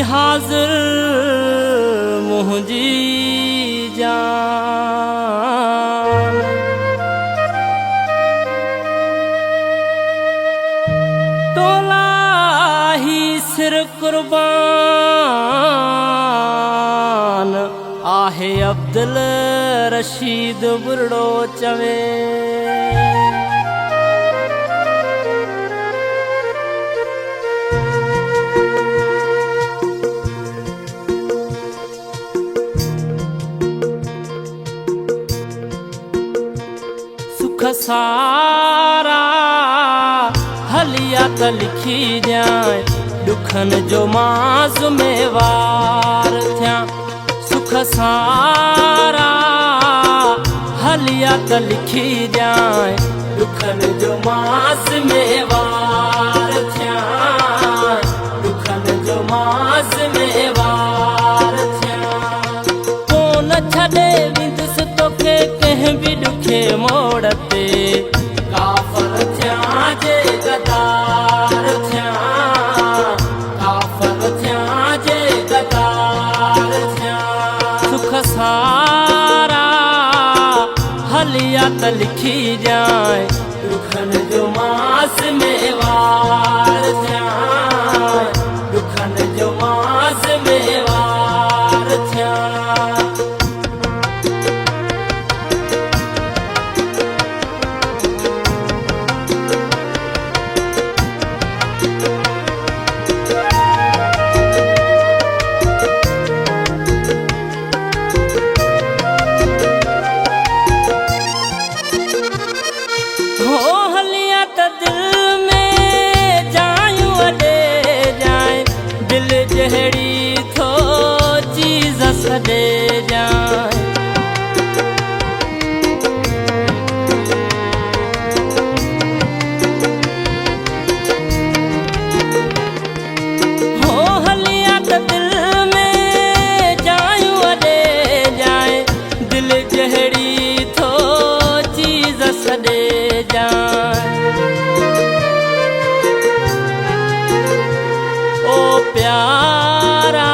हाज़िर मुंहिंजी जान। तोला ही सिर कुर्बान आहे अब्दुल रशीद बुरड़ो चवे। सुख सारा हलिया त लिखी जाए, दुखन जो मां ज़िम्मेवार थिया। सुख सारा हलिया त लिखी जाए, दुखन जो मां ज़िम्मेवार थिया। दुखन जो मां ज़िम्मेवार थिया। कोन छॾे वेंदुसि तोखे कंहिं बि ॾुखे मोड़ ते, काफ़र थिया जे गदार थिया। काफ़र थिया जे गदार थिया। सुख सारा हलिया त लिखी जाए, दुखन जो मां ज़िम्मेवार थिया। दुखन जो मां ज़िम्मेवार थिया। जहिड़ी थो चीज़ सॾे जाए। हो हलिया त दिल में जायूं अॾे जाए। दिल जहिड़ी थो चीज़ सॾे जाए। ओ प्यारा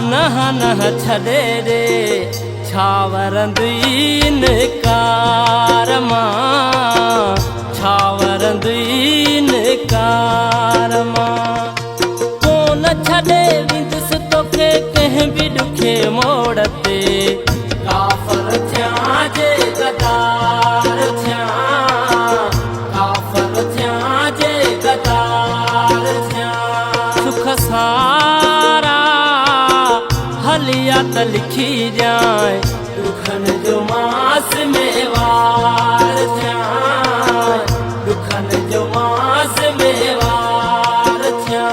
नह छॾे रे, छा वरंदी निकार मां। छा वरंदी निकार मां। कोन छॾे वेंदुसि तोखे कंहिं बि ॾुखे मोड़ ते, काफ़र थिया जे गदार थिया। काफ़र थिया जे गदार थिया। सुख सारा हलिया त लिखी जाए, दुखन जो मां ज़िम्मेवार थिया। दुखन जो मां ज़िम्मेवार थिया।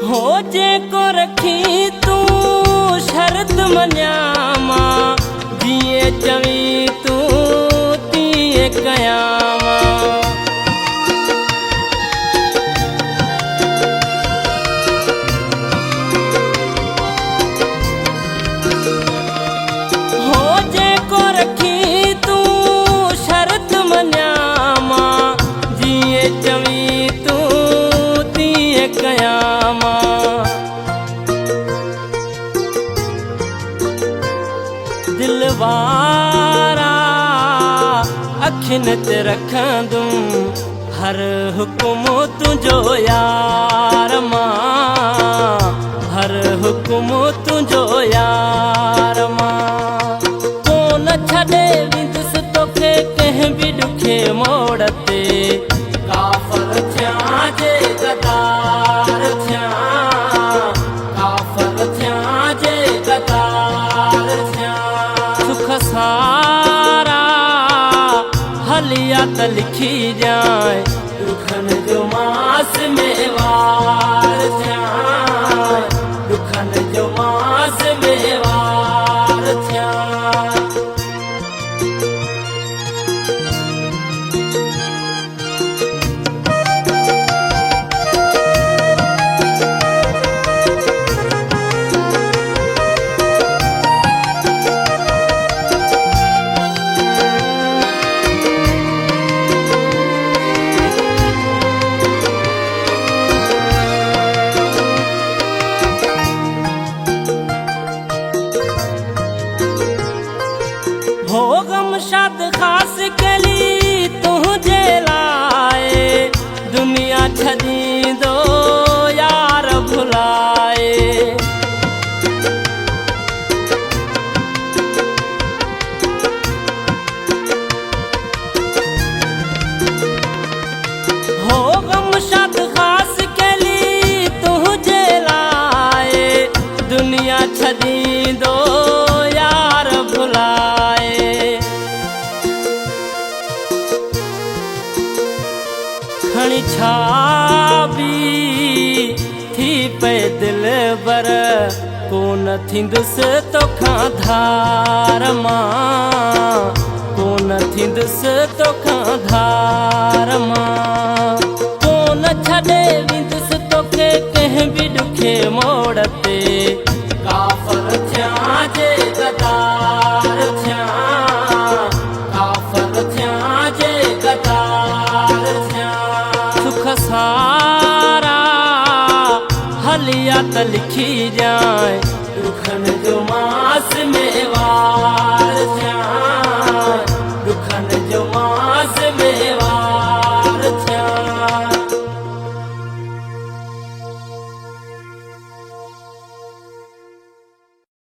हो जेको रखी तूं शर्त मञां मां, जीअं चवीं तूं तीअं कयां मां। हो जेको रखी तूं शर्त मञां मां, जीअं चवीं तूं तीअं कयां मां। दिल वारा अखियुनि ते रखंदुमि हर हुकुम तुंहिंजो यार मां। हर हुकुम तुंहिंजो यार मां। कोन छॾे वेंदुसि तोखे कंहिं बि ॾुखे मोड़ ते, काफ़र थिया जे गदार थिया। काफ़र थिया जे गदार थिया। सुख सारा हलिया त लिखी जाए, दुखन जो मां ज़िम्मेवार थिया। दुखन जो मां ज़िम्मेवार थिया। छॾींदो यार भुलाए खणी छा बि थी पे दिल बर कोन थींदुसि तोखां धार मां कोन थींदुसि तोखां धार मां कोन छॾे वेंदुसि तोखे कंहिं बि ॾुखे मोड़ ते काफ़र थियां जे गदार थियां काफ़र थियां जे गदार थियां सुख सारा हलिया त लिखी ॼाए दुखन जो मास में वार थियां